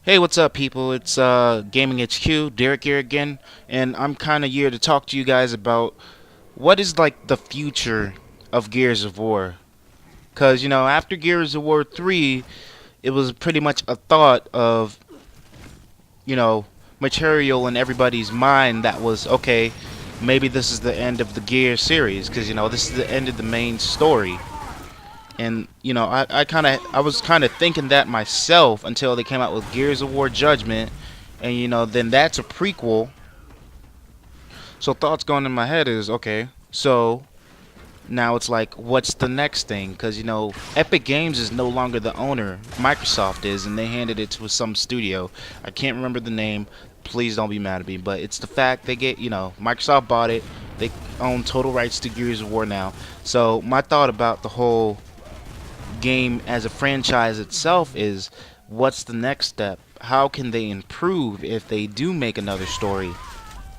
Hey, what's up, people? It's Gaming HQ, Derek here again, and I'm kind of here to talk to you guys about what is like the future of Gears of War. Cause after Gears of War 3, it was pretty much a thought of you know material in everybody's mind that was okay. Maybe this is the end of the Gears series, cause this is the end of the main story. And I was kind of thinking that myself until they came out with Gears of War Judgment, and then that's a prequel. So thoughts going in my head is okay. So now it's like, what's the next thing? Because Epic Games is no longer the owner. Microsoft is, and they handed it to some studio. I can't remember the name. Please don't be mad at me, but it's the fact they get Microsoft bought it. They own total rights to Gears of War now. So my thought about the whole game as a franchise itself is, what's the next step? How can they improve if they do make another story?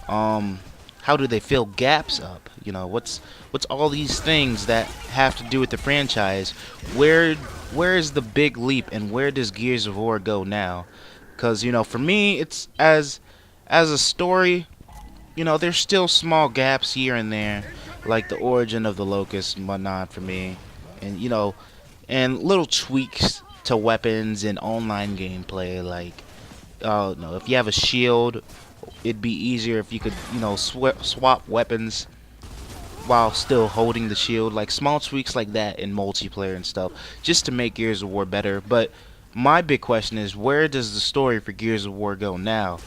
Um, how do they fill gaps up? What's all these things that have to do with the franchise? Where is the big leap, and where does Gears of War go now? Because for me, it's as a story. There's still small gaps here and there, like the origin of the Locust and whatnot for me, and and little tweaks to weapons and online gameplay. Like, no, if you have a shield, it'd be easier if you could, swap weapons while still holding the shield. Like small tweaks like that in multiplayer and stuff, just to make Gears of War better. But my big question is, where does the story for Gears of War go now?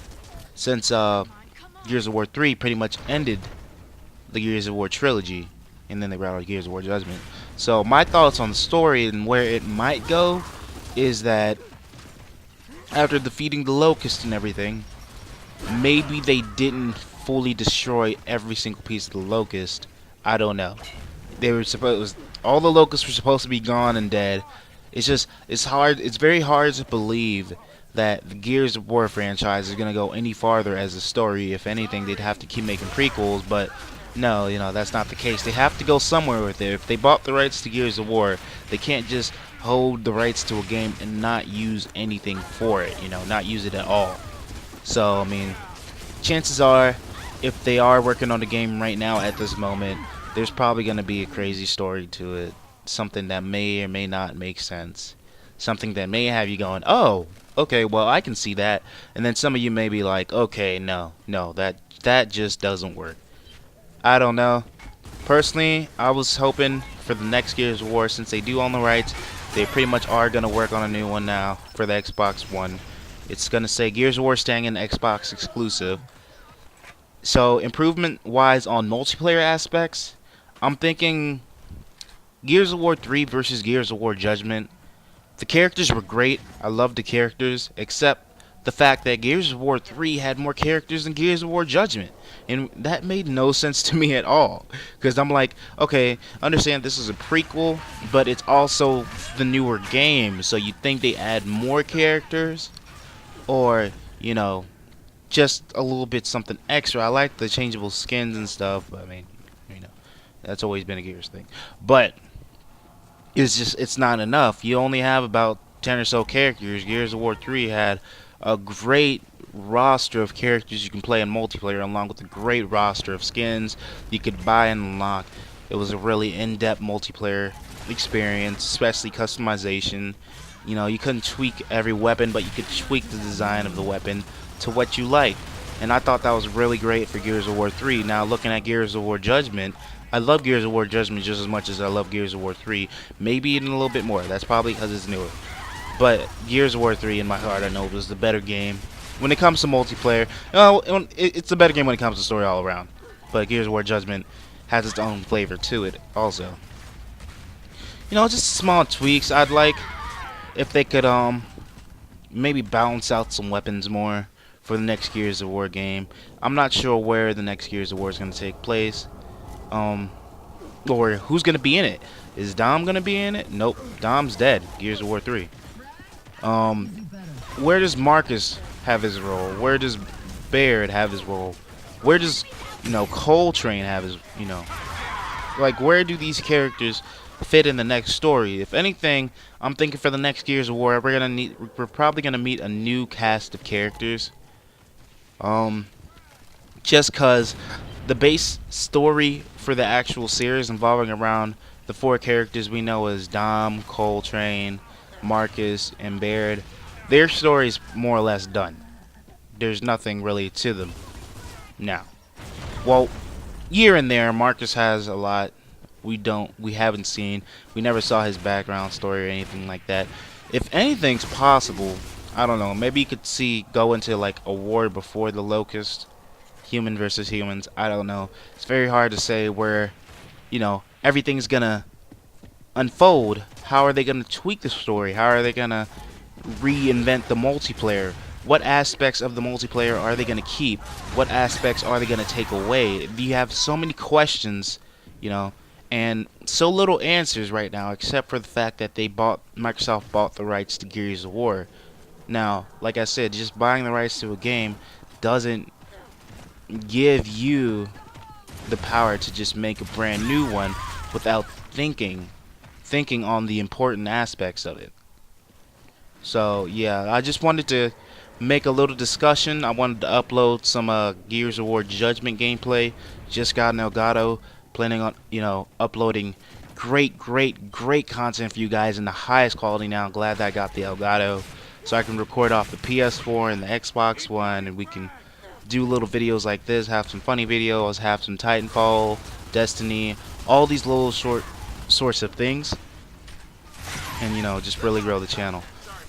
Since Gears of War 3 pretty much ended the Gears of War trilogy, and then they brought out Gears of War Judgment. So my thoughts on the story and where it might go is that after defeating the Locust and everything, maybe they didn't fully destroy every single piece of the Locust. I don't know. They were supposed all the Locusts were supposed to be gone and dead. It's hard. It's very hard to believe that the Gears of War franchise is gonna go any farther as a story. If anything, they'd have to keep making prequels, but no, that's not the case. They have to go somewhere with it. If they bought the rights to Gears of War, they can't just hold the rights to a game and not use anything for it, not use it at all. So, I mean, chances are, if they are working on the game right now at this moment, there's probably going to be a crazy story to it. Something that may or may not make sense. Something that may have you going, oh, okay, well, I can see that. And then some of you may be like, okay, no, that just doesn't work. I don't know. Personally, I was hoping for the next Gears of War, since they do own the rights. They pretty much are going to work on a new one now for the Xbox One. It's going to say Gears of War staying in Xbox exclusive. So, improvement wise on multiplayer aspects, I'm thinking Gears of War 3 versus Gears of War Judgment. The characters were great. I loved the characters, except the fact that Gears of War 3 had more characters than Gears of War Judgment. And that made no sense to me at all. Because I'm like, okay, understand this is a prequel, but it's also the newer game. So you think they add more characters? Or, just a little bit something extra. I like the changeable skins and stuff, but I mean, that's always been a Gears thing. But it's not enough. You only have about 10 or so characters. Gears of War 3 had a great roster of characters you can play in multiplayer, along with a great roster of skins you could buy and unlock. It was a really in-depth multiplayer experience, especially customization. You couldn't tweak every weapon, but you could tweak the design of the weapon to what you like. And I thought that was really great for Gears of War 3. Now, looking at Gears of War Judgment, I love Gears of War Judgment just as much as I love Gears of War 3. Maybe even a little bit more. That's probably because it's newer. But Gears of War 3, in my heart, I know, was the better game. When it comes to multiplayer, it's a better game when it comes to story all around. But Gears of War Judgment has its own flavor to it also. Just small tweaks. I'd like if they could maybe balance out some weapons more for the next Gears of War game. I'm not sure where the next Gears of War is going to take place. Or who's going to be in it. Is Dom going to be in it? Nope. Dom's dead. Gears of War 3. Where does Marcus have his role? Where does Baird have his role? Where does, Coltrane have his, like, where do these characters fit in the next story. If anything, I'm thinking for the next Gears of War, we're probably gonna meet a new cast of characters. Um, just cause the base story for the actual series involving around the four characters we know as Dom, Coltrane, Marcus, and Baird, their story's more or less done. There's nothing really to them now. Well, here and there, Marcus has a lot we haven't seen. We never saw his background story or anything like that. If anything's possible, I don't know. Maybe you could go into like a war before the Locust, human versus humans. I don't know. It's very hard to say where, everything's gonna unfold. How are they gonna tweak the story? How are they gonna reinvent the multiplayer? What aspects of the multiplayer are they going to keep? What aspects are they going to take away? You have so many questions, and so little answers right now, except for the fact that Microsoft bought the rights to Gears of War. Now, like I said, just buying the rights to a game doesn't give you the power to just make a brand new one without thinking on the important aspects of it. So yeah, I just wanted to make a little discussion. I wanted to upload some Gears of War Judgment gameplay. Just got an Elgato. Planning on uploading great content for you guys in the highest quality. Now, glad that I got the Elgato, so I can record off the PS4 and the Xbox One, and we can do little videos like this. Have some funny videos. Have some Titanfall, Destiny, all these little short sorts of things, and just really grow the channel.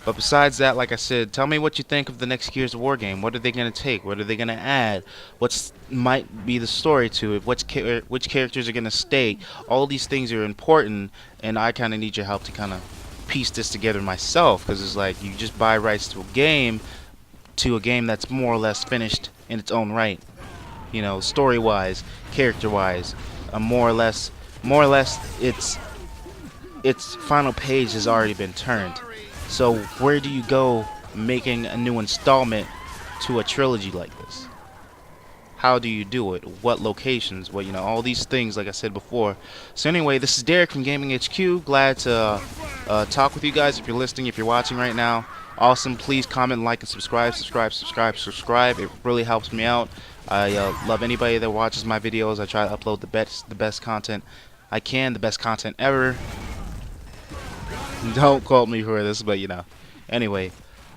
But besides that, like I said, tell me what you think of the next Gears of War game. What are they going to take? What are they going to add? What might be the story to it? Which characters are going to stay? All these things are important, and I kind of need your help to kind of piece this together myself, because it's like you just buy rights to a game that's more or less finished in its own right. Story-wise, character-wise, more or less, its final page has already been turned. So where do you go making a new installment to a trilogy like this? How do you do it? What locations? What, all these things, like I said before. So anyway, this is Derek from Gaming HQ. Glad to talk with you guys. If you're listening, if you're watching right now, awesome. Please comment, like, and subscribe. It really helps me out. I love anybody that watches my videos. I try to upload the best content I can, the best content ever. Don't quote me for this, but Anyway,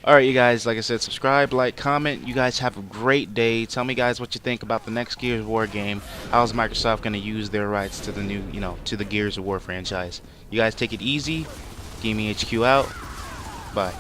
alright, you guys, like I said, subscribe, like, comment. You guys have a great day. Tell me, guys, what you think about the next Gears of War game. How is Microsoft going to use their rights to the new, to the Gears of War franchise? You guys take it easy. Gaming HQ out. Bye.